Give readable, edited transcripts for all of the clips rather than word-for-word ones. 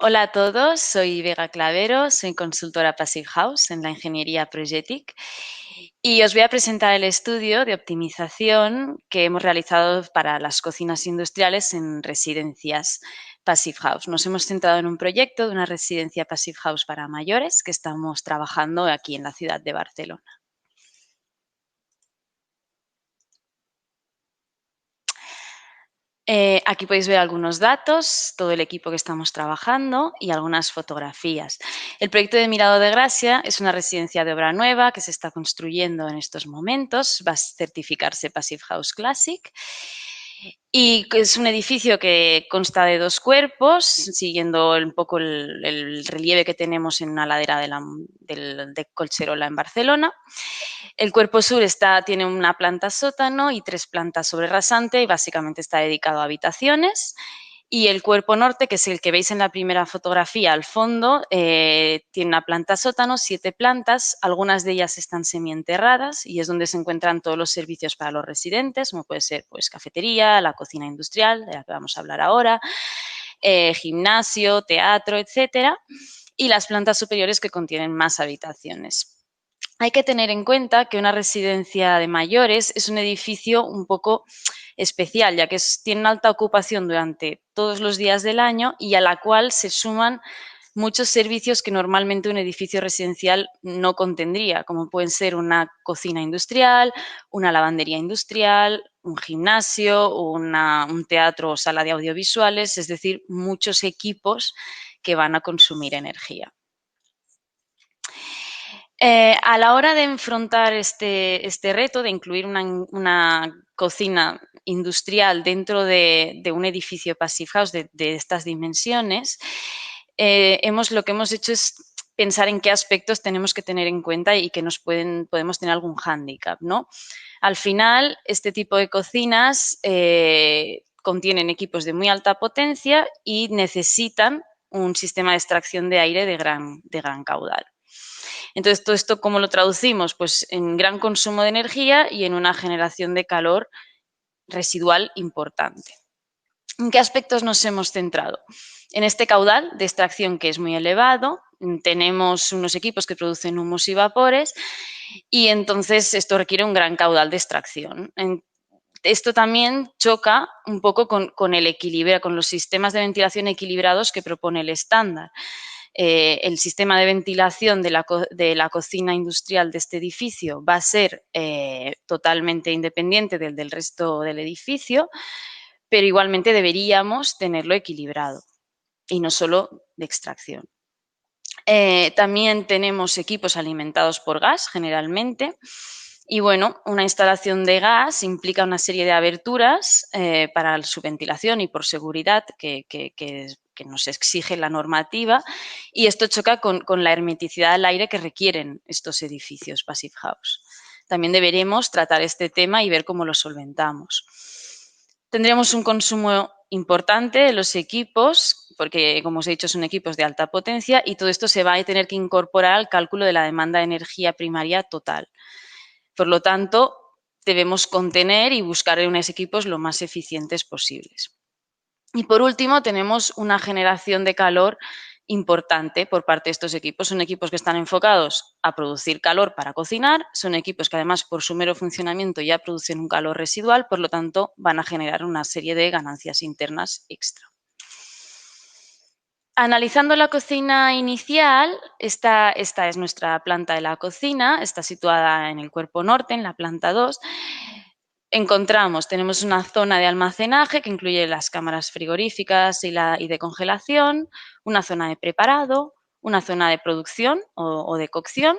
Hola a todos, soy Vega Clavero, soy consultora Passive House en la ingeniería Progetic y os voy a presentar el estudio de optimización que hemos realizado para las cocinas industriales en residencias Passive House. Nos hemos centrado en un proyecto de una residencia Passive House para mayores que estamos trabajando aquí en la ciudad de Barcelona. Aquí podéis ver algunos datos, todo el equipo que estamos trabajando y algunas fotografías. El proyecto de Mirado de Gracia es una residencia de obra nueva que se está construyendo en estos momentos. Va a certificarse Passive House Classic y es un edificio que consta de 2 cuerpos, siguiendo un poco el relieve que tenemos en una ladera de Collserola en Barcelona. El cuerpo sur tiene una planta sótano y 3 plantas sobre rasante y básicamente está dedicado a habitaciones. Y el cuerpo norte, que es el que veis en la primera fotografía al fondo, tiene una planta sótano, 7 plantas, algunas de ellas están semienterradas y es donde se encuentran todos los servicios para los residentes, como puede ser pues, cafetería, la cocina industrial, de la que vamos a hablar ahora, gimnasio, teatro, etcétera, y las plantas superiores que contienen más habitaciones. Hay que tener en cuenta que una residencia de mayores es un edificio un poco especial, ya que tiene una alta ocupación durante todos los días del año y a la cual se suman muchos servicios que normalmente un edificio residencial no contendría, como pueden ser una cocina industrial, una lavandería industrial, un gimnasio, un teatro o sala de audiovisuales, es decir, muchos equipos que van a consumir energía. A la hora de enfrentar este reto de incluir una cocina industrial dentro de un edificio Passive House de estas dimensiones, lo que hemos hecho es pensar en qué aspectos tenemos que tener en cuenta y que podemos tener algún hándicap, ¿no? Al final, este tipo de cocinas contienen equipos de muy alta potencia y necesitan un sistema de extracción de aire de gran caudal. Entonces, todo esto, ¿cómo lo traducimos? Pues en gran consumo de energía y en una generación de calor residual importante. ¿En qué aspectos nos hemos centrado? En este caudal de extracción que es muy elevado, tenemos unos equipos que producen humos y vapores y entonces esto requiere un gran caudal de extracción. Esto también choca un poco con el equilibrio, con los sistemas de ventilación equilibrados que propone el estándar. El sistema de ventilación de la cocina industrial de este edificio va a ser totalmente independiente del resto del edificio, pero igualmente deberíamos tenerlo equilibrado y no solo de extracción. También tenemos equipos alimentados por gas, generalmente. Y bueno, una instalación de gas implica una serie de aberturas para su ventilación y por seguridad que nos exige la normativa. Y esto choca con la hermeticidad del aire que requieren estos edificios Passive House. También deberemos tratar este tema y ver cómo lo solventamos. Tendremos un consumo importante de los equipos, porque como os he dicho son equipos de alta potencia y todo esto se va a tener que incorporar al cálculo de la demanda de energía primaria total. Por lo tanto, debemos contener y buscar unos equipos lo más eficientes posibles. Y por último, tenemos una generación de calor importante por parte de estos equipos. Son equipos que están enfocados a producir calor para cocinar, son equipos que además por su mero funcionamiento ya producen un calor residual, por lo tanto van a generar una serie de ganancias internas extra. Analizando la cocina inicial, esta es nuestra planta de la cocina, está situada en el cuerpo norte, en la planta 2. Tenemos una zona de almacenaje que incluye las cámaras frigoríficas y de congelación, una zona de preparado, una zona de producción o de cocción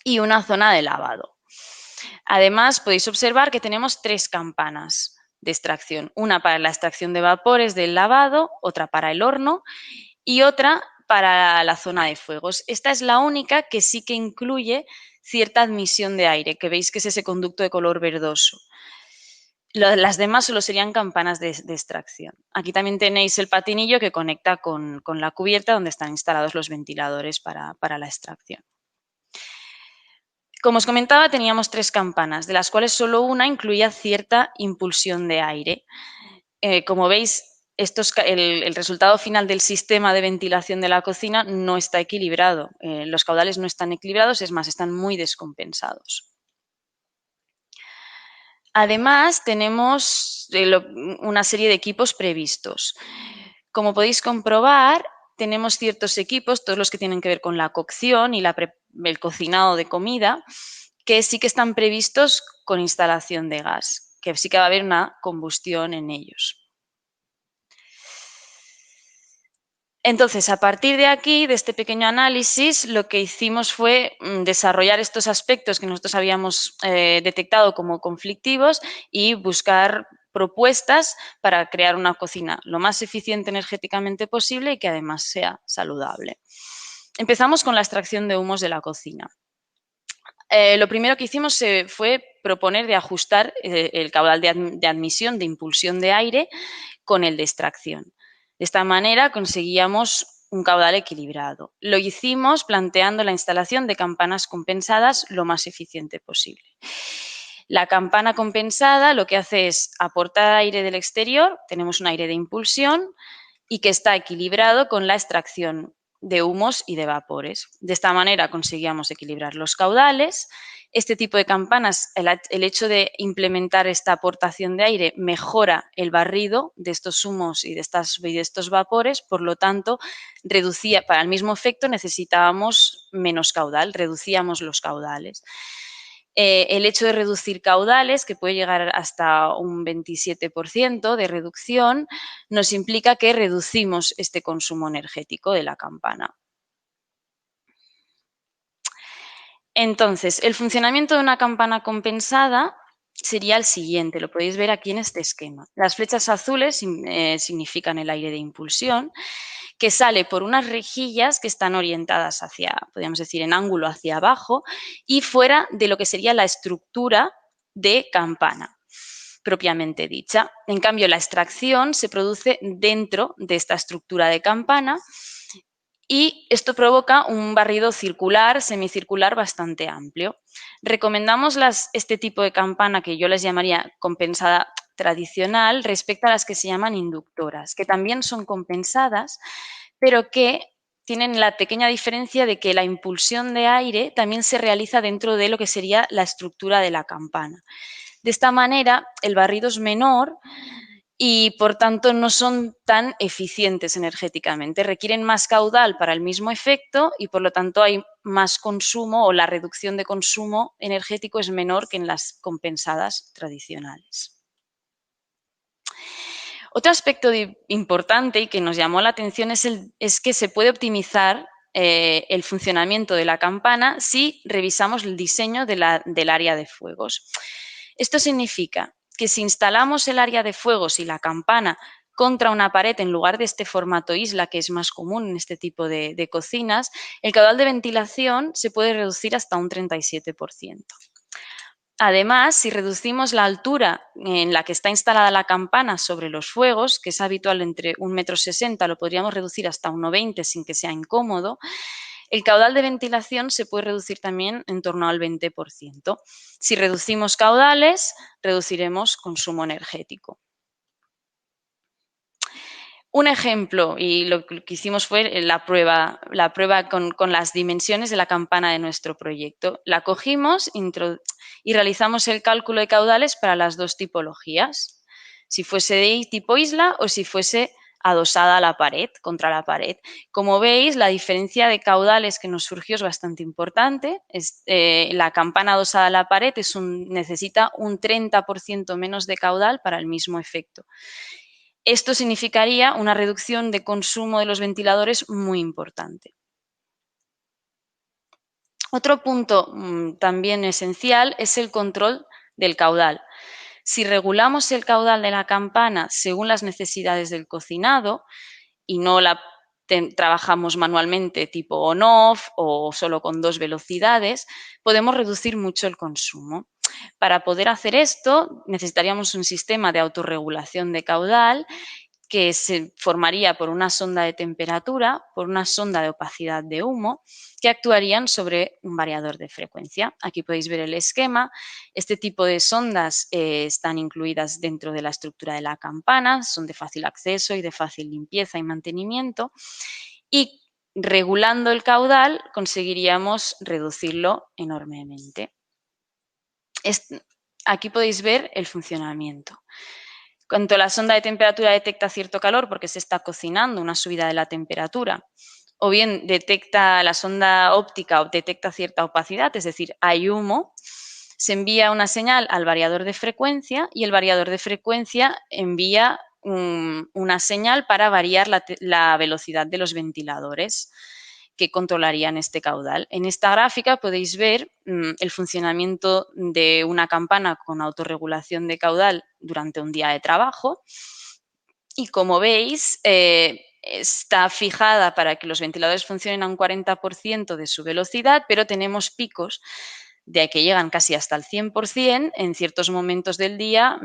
y una zona de lavado. Además, podéis observar que tenemos 3 campanas de extracción, una para la extracción de vapores del lavado, otra para el horno y otra para la zona de fuegos. Esta es la única que sí que incluye cierta admisión de aire, que veis que es ese conducto de color verdoso. Las demás solo serían campanas de extracción. Aquí también tenéis el patinillo que conecta con la cubierta donde están instalados los ventiladores para la extracción. Como os comentaba, teníamos 3 campanas, de las cuales solo una incluía cierta impulsión de aire. Como veis, el resultado final del sistema de ventilación de la cocina no está equilibrado. Los caudales no están equilibrados, es más, están muy descompensados. Además, tenemos una serie de equipos previstos. Como podéis comprobar, tenemos ciertos equipos, todos los que tienen que ver con la cocción y el cocinado de comida, que sí que están previstos con instalación de gas, que sí que va a haber una combustión en ellos. Entonces, a partir de aquí, de este pequeño análisis, lo que hicimos fue desarrollar estos aspectos que nosotros habíamos detectado como conflictivos y buscar propuestas para crear una cocina lo más eficiente energéticamente posible y que además sea saludable. Empezamos con la extracción de humos de la cocina. Lo primero que hicimos fue proponer de ajustar el caudal de admisión, de impulsión de aire con el de extracción. De esta manera conseguíamos un caudal equilibrado. Lo hicimos planteando la instalación de campanas compensadas lo más eficiente posible. La campana compensada lo que hace es aportar aire del exterior, tenemos un aire de impulsión y que está equilibrado con la extracción de humos y de vapores. De esta manera conseguíamos equilibrar los caudales. Este tipo de campanas, el hecho de implementar esta aportación de aire mejora el barrido de estos humos y de estos vapores, por lo tanto, para el mismo efecto necesitábamos menos caudal, reducíamos los caudales. El hecho de reducir caudales, que puede llegar hasta un 27% de reducción, nos implica que reducimos este consumo energético de la campana. Entonces, el funcionamiento de una campana compensada sería el siguiente, lo podéis ver aquí en este esquema. Las flechas azules significan el aire de impulsión, que sale por unas rejillas que están orientadas hacia, podríamos decir, en ángulo hacia abajo y fuera de lo que sería la estructura de campana propiamente dicha. En cambio, la extracción se produce dentro de esta estructura de campana y esto provoca un barrido circular, semicircular bastante amplio. Recomendamos este tipo de campana que yo les llamaría compensada tradicional respecto a las que se llaman inductoras, que también son compensadas, pero que tienen la pequeña diferencia de que la impulsión de aire también se realiza dentro de lo que sería la estructura de la campana. De esta manera, el barrido es menor y, por tanto, no son tan eficientes energéticamente. Requieren más caudal para el mismo efecto y, por lo tanto, hay más consumo o la reducción de consumo energético es menor que en las compensadas tradicionales. Otro aspecto importante y que nos llamó la atención es que se puede optimizar el funcionamiento de la campana si revisamos el diseño del área de fuegos. Esto significa que si instalamos el área de fuegos y la campana contra una pared en lugar de este formato isla, que es más común en este tipo de cocinas, el caudal de ventilación se puede reducir hasta un 37%. Además, si reducimos la altura en la que está instalada la campana sobre los fuegos, que es habitual entre 1,60 m, lo podríamos reducir hasta 1,20 m sin que sea incómodo, el caudal de ventilación se puede reducir también en torno al 20%. Si reducimos caudales, reduciremos consumo energético. Un ejemplo, y lo que hicimos fue la prueba con las dimensiones de la campana de nuestro proyecto. La cogimos y realizamos el cálculo de caudales para las dos tipologías, si fuese de tipo isla o si fuese adosada a la pared, contra la pared. Como veis, la diferencia de caudales que nos surgió es bastante importante. La campana adosada a la pared necesita un 30% menos de caudal para el mismo efecto. Esto significaría una reducción de consumo de los ventiladores muy importante. Otro punto también esencial es el control del caudal. Si regulamos el caudal de la campana según las necesidades del cocinado y no la trabajamos manualmente tipo on-off o solo con 2 velocidades, podemos reducir mucho el consumo. Para poder hacer esto necesitaríamos un sistema de autorregulación de caudal que se formaría por una sonda de temperatura, por una sonda de opacidad de humo, que actuarían sobre un variador de frecuencia. Aquí podéis ver el esquema. Este tipo de sondas están incluidas dentro de la estructura de la campana, son de fácil acceso y de fácil limpieza y mantenimiento. Y regulando el caudal conseguiríamos reducirlo enormemente. Aquí podéis ver el funcionamiento. Cuando la sonda de temperatura detecta cierto calor porque se está cocinando, una subida de la temperatura, o bien detecta la sonda óptica o detecta cierta opacidad, es decir, hay humo, se envía una señal al variador de frecuencia y el variador de frecuencia envía una señal para variar la velocidad de los ventiladores que controlarían este caudal. En esta gráfica podéis ver el funcionamiento de una campana con autorregulación de caudal durante un día de trabajo y, como veis, está fijada para que los ventiladores funcionen a un 40% de su velocidad, pero tenemos picos de que llegan casi hasta el 100% en ciertos momentos del día,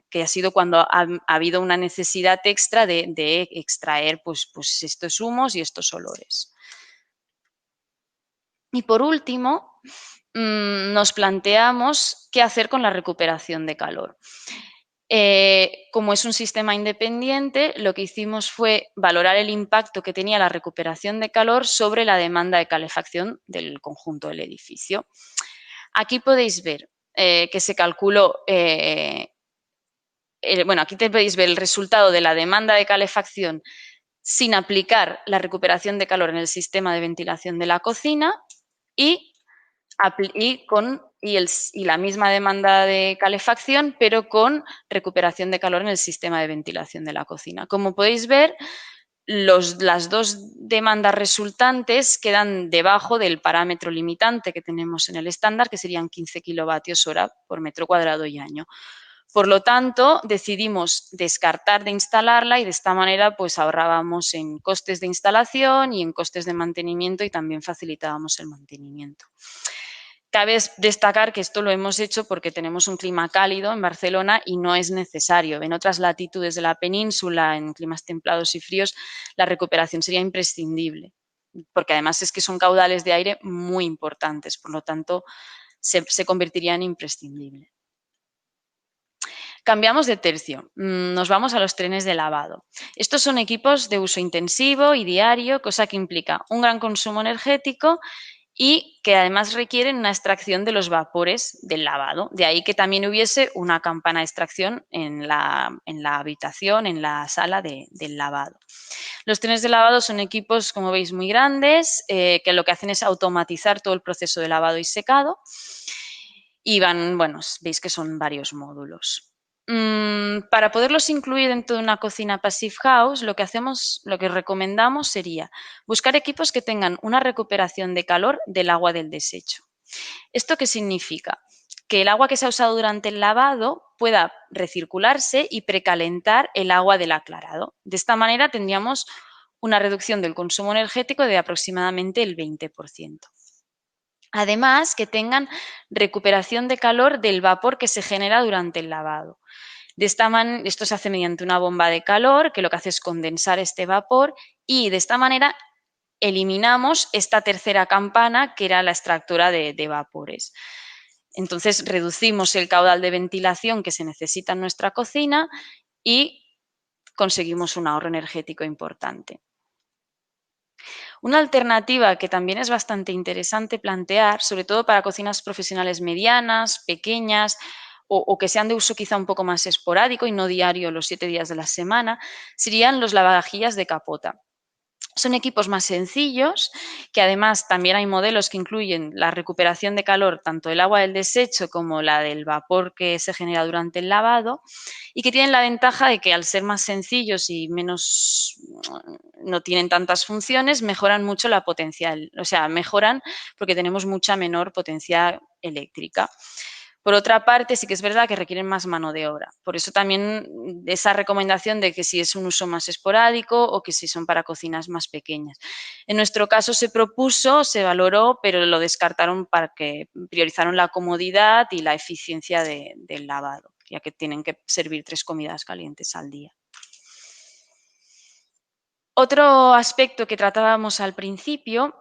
que ha sido cuando ha habido una necesidad extra de extraer pues estos humos y estos olores. Y por último, nos planteamos qué hacer con la recuperación de calor. Como es un sistema independiente, lo que hicimos fue valorar el impacto que tenía la recuperación de calor sobre la demanda de calefacción del conjunto del edificio. Aquí podéis ver que se calculó, aquí podéis ver el resultado de la demanda de calefacción sin aplicar la recuperación de calor en el sistema de ventilación de la cocina y la misma demanda de calefacción, pero con recuperación de calor en el sistema de ventilación de la cocina. Como podéis ver, las dos demandas resultantes quedan debajo del parámetro limitante que tenemos en el estándar, que serían 15 kilovatios hora por metro cuadrado y año. Por lo tanto, decidimos descartar de instalarla y de esta manera pues ahorrábamos en costes de instalación y en costes de mantenimiento y también facilitábamos el mantenimiento. Cabe destacar que esto lo hemos hecho porque tenemos un clima cálido en Barcelona y no es necesario. En otras latitudes de la península, en climas templados y fríos, la recuperación sería imprescindible, porque además es que son caudales de aire muy importantes, por lo tanto, se convertiría en imprescindible. Cambiamos de tercio, nos vamos a los trenes de lavado. Estos son equipos de uso intensivo y diario, cosa que implica un gran consumo energético y que además requieren una extracción de los vapores del lavado. De ahí que también hubiese una campana de extracción en la habitación, en la sala del lavado. Los trenes de lavado son equipos, como veis, muy grandes, que lo que hacen es automatizar todo el proceso de lavado y secado. Y veis que son varios módulos. Para poderlos incluir dentro de una cocina Passive House, lo que recomendamos sería buscar equipos que tengan una recuperación de calor del agua del desecho. ¿Esto qué significa? Que el agua que se ha usado durante el lavado pueda recircularse y precalentar el agua del aclarado. De esta manera tendríamos una reducción del consumo energético de aproximadamente el 20%. Además, que tengan recuperación de calor del vapor que se genera durante el lavado. Esto se hace mediante una bomba de calor que lo que hace es condensar este vapor y de esta manera eliminamos esta tercera campana que era la extractora de vapores. Entonces reducimos el caudal de ventilación que se necesita en nuestra cocina y conseguimos un ahorro energético importante. Una alternativa que también es bastante interesante plantear, sobre todo para cocinas profesionales medianas, pequeñas o que sean de uso quizá un poco más esporádico y no diario los 7 días de la semana, serían los lavavajillas de capota. Son equipos más sencillos, que además también hay modelos que incluyen la recuperación de calor, tanto del agua del desecho como la del vapor que se genera durante el lavado, y que tienen la ventaja de que al ser más sencillos y no tienen tantas funciones, mejoran mucho la potencial, o sea, mejoran porque tenemos mucha menor potencia eléctrica. Por otra parte, sí que es verdad que requieren más mano de obra. Por eso también esa recomendación de que si es un uso más esporádico o que si son para cocinas más pequeñas. En nuestro caso se propuso, se valoró, pero lo descartaron para que priorizaron la comodidad y la eficiencia del lavado, ya que tienen que servir 3 comidas calientes al día. Otro aspecto que tratábamos al principio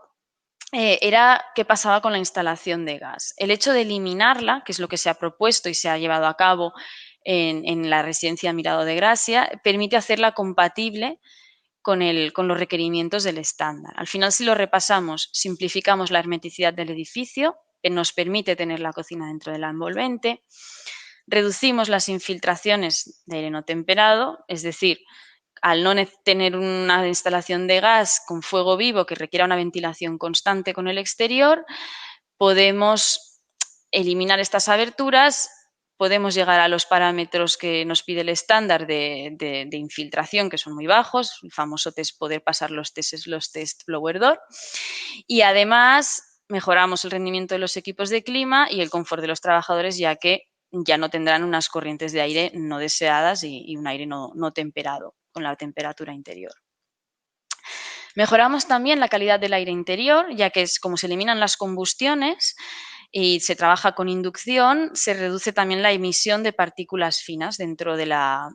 era qué pasaba con la instalación de gas. El hecho de eliminarla, que es lo que se ha propuesto y se ha llevado a cabo en la residencia Mirado de Gracia, permite hacerla compatible con los requerimientos del estándar. Al final, si lo repasamos, simplificamos la hermeticidad del edificio, que nos permite tener la cocina dentro de la envolvente, reducimos las infiltraciones de aire no temperado, es decir, al no tener una instalación de gas con fuego vivo que requiera una ventilación constante con el exterior, podemos eliminar estas aberturas, podemos llegar a los parámetros que nos pide el estándar de infiltración, que son muy bajos, el famoso test, poder pasar los test blower door, y además mejoramos el rendimiento de los equipos de clima y el confort de los trabajadores, ya que ya no tendrán unas corrientes de aire no deseadas y un aire no temperado con la temperatura interior. Mejoramos también la calidad del aire interior, ya que es como se eliminan las combustiones y se trabaja con inducción, se reduce también la emisión de partículas finas dentro de la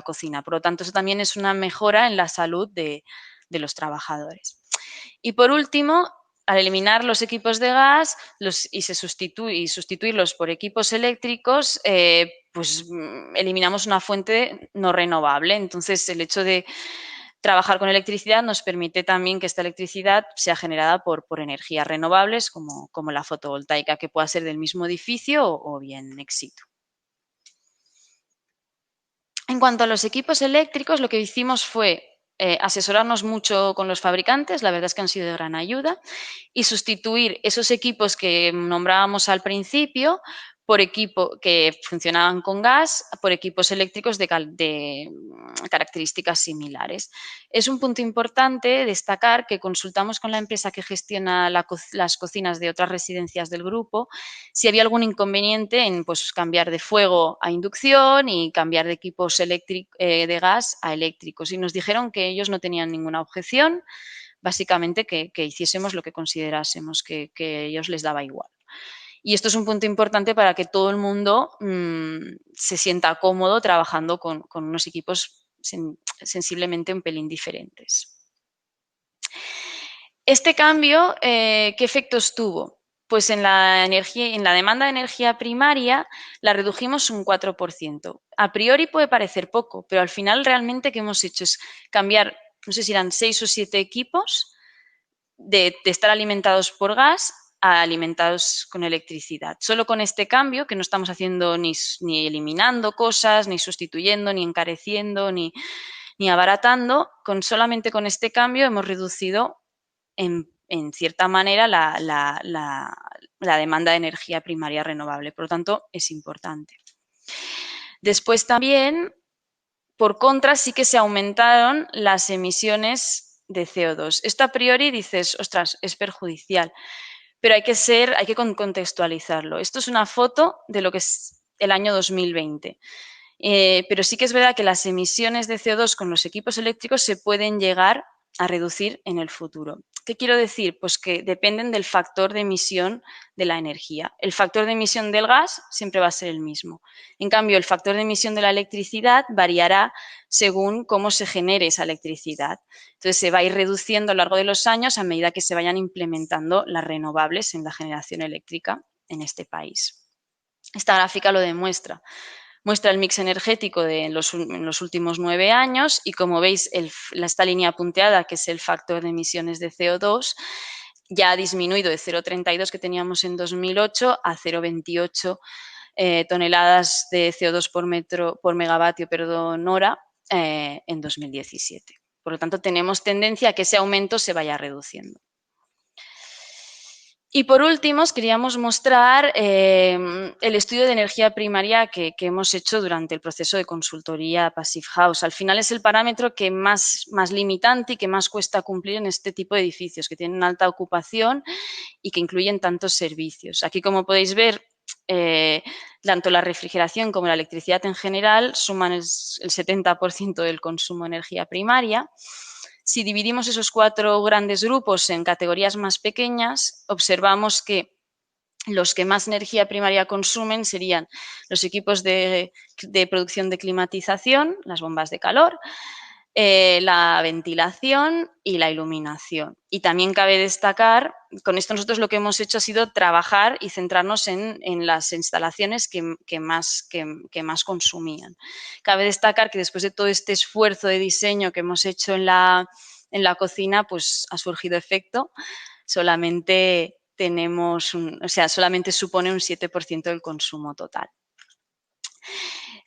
cocina. Por lo tanto, eso también es una mejora en la salud de los trabajadores. Y por último, al eliminar los equipos de gas y sustituirlos por equipos eléctricos, eliminamos una fuente no renovable. Entonces, el hecho de trabajar con electricidad nos permite también que esta electricidad sea generada por energías renovables como la fotovoltaica, que pueda ser del mismo edificio o bien ex situ. En cuanto a los equipos eléctricos, lo que hicimos fue asesorarnos mucho con los fabricantes, la verdad es que han sido de gran ayuda, y sustituir esos equipos que nombrábamos al principio por equipos que funcionaban con gas, por equipos eléctricos de características similares. Es un punto importante destacar que consultamos con la empresa que gestiona las cocinas de otras residencias del grupo si había algún inconveniente en cambiar de fuego a inducción y cambiar de equipos de gas a eléctricos. Y nos dijeron que ellos no tenían ninguna objeción, básicamente que hiciésemos lo que considerásemos, que a ellos les daba igual. Y esto es un punto importante para que todo el mundo se sienta cómodo trabajando con unos equipos sensiblemente un pelín diferentes. Este cambio, ¿qué efectos tuvo? Pues en la demanda de energía primaria la redujimos un 4%. A priori puede parecer poco, pero al final realmente ¿qué hemos hecho? Es cambiar, no sé si eran 6 o 7 equipos de estar alimentados por gas a alimentados con electricidad. Solo con este cambio, que no estamos haciendo ni eliminando cosas, ni sustituyendo, ni encareciendo, ni abaratando, solamente con este cambio hemos reducido en cierta manera la demanda de energía primaria renovable. Por lo tanto, es importante. Después también, por contra, sí que se aumentaron las emisiones de CO2. Esto a priori dices, ostras, es perjudicial, pero hay que contextualizarlo. Esto es una foto de lo que es el año 2020. Pero sí que es verdad que las emisiones de CO2 con los equipos eléctricos se pueden llegar a reducir en el futuro. ¿Qué quiero decir? Pues que dependen del factor de emisión de la energía. El factor de emisión del gas siempre va a ser el mismo. En cambio, el factor de emisión de la electricidad variará según cómo se genere esa electricidad. Entonces, se va a ir reduciendo a lo largo de los años a medida que se vayan implementando las renovables en la generación eléctrica en este país. Esta gráfica lo demuestra. Muestra el mix energético en los últimos 9 años y como veis, esta línea punteada, que es el factor de emisiones de CO2, ya ha disminuido de 0,32 que teníamos en 2008 a 0,28 toneladas de CO2 por megavatio hora en 2017. Por lo tanto, tenemos tendencia a que ese aumento se vaya reduciendo. Y por último, os queríamos mostrar el estudio de energía primaria que hemos hecho durante el proceso de consultoría Passive House. Al final es el parámetro que más limitante y que más cuesta cumplir en este tipo de edificios, que tienen alta ocupación y que incluyen tantos servicios. Aquí, como podéis ver, tanto la refrigeración como la electricidad en general suman el 70% del consumo de energía primaria. Si dividimos esos 4 grandes grupos en categorías más pequeñas, observamos que los que más energía primaria consumen serían los equipos de producción de climatización, las bombas de calor, la ventilación y la iluminación. Y también cabe destacar, con esto nosotros lo que hemos hecho ha sido trabajar y centrarnos en las instalaciones que más consumían. Cabe destacar que después de todo este esfuerzo de diseño que hemos hecho en la cocina, pues ha surgido efecto. Solamente solamente supone un 7% del consumo total.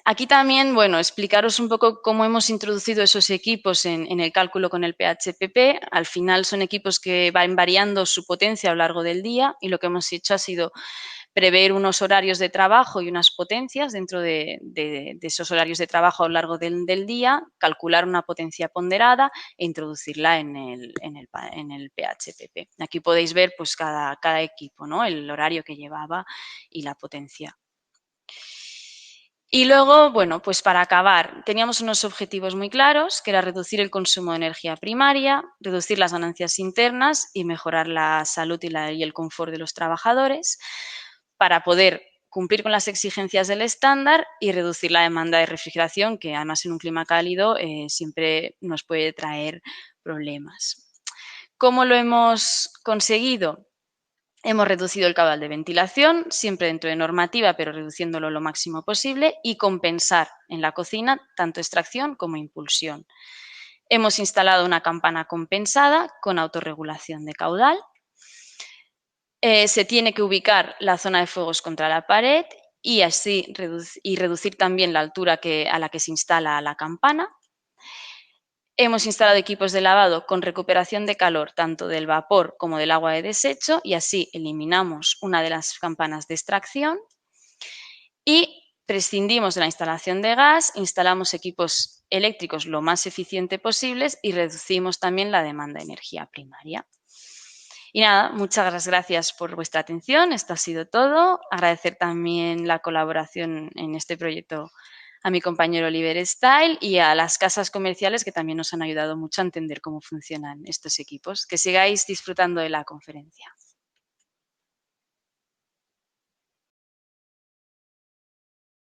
Aquí también, bueno, explicaros un poco cómo hemos introducido esos equipos en el cálculo con el PHPP. Al final son equipos que van variando su potencia a lo largo del día y lo que hemos hecho ha sido prever unos horarios de trabajo y unas potencias dentro de esos horarios de trabajo a lo largo del día, calcular una potencia ponderada e introducirla en el PHPP. Aquí podéis ver pues, cada equipo, ¿no? El horario que llevaba y la potencia. Y luego, bueno, pues para acabar, teníamos unos objetivos muy claros, que era reducir el consumo de energía primaria, reducir las ganancias internas y mejorar la salud y el confort de los trabajadores para poder cumplir con las exigencias del estándar y reducir la demanda de refrigeración, que además en un clima cálido siempre nos puede traer problemas. ¿Cómo lo hemos conseguido? Hemos reducido el caudal de ventilación, siempre dentro de normativa, pero reduciéndolo lo máximo posible, y compensar en la cocina tanto extracción como impulsión. Hemos instalado una campana compensada con autorregulación de caudal. Se tiene que ubicar la zona de fuegos contra la pared y así reducir también la altura a la que se instala la campana. Hemos instalado equipos de lavado con recuperación de calor tanto del vapor como del agua de desecho y así eliminamos una de las campanas de extracción y prescindimos de la instalación de gas, instalamos equipos eléctricos lo más eficiente posibles y reducimos también la demanda de energía primaria. Y nada, muchas gracias por vuestra atención. Esto ha sido todo. Agradecer también la colaboración en este proyecto a mi compañero Oliver Style y a las casas comerciales que también nos han ayudado mucho a entender cómo funcionan estos equipos. Que sigáis disfrutando de la conferencia.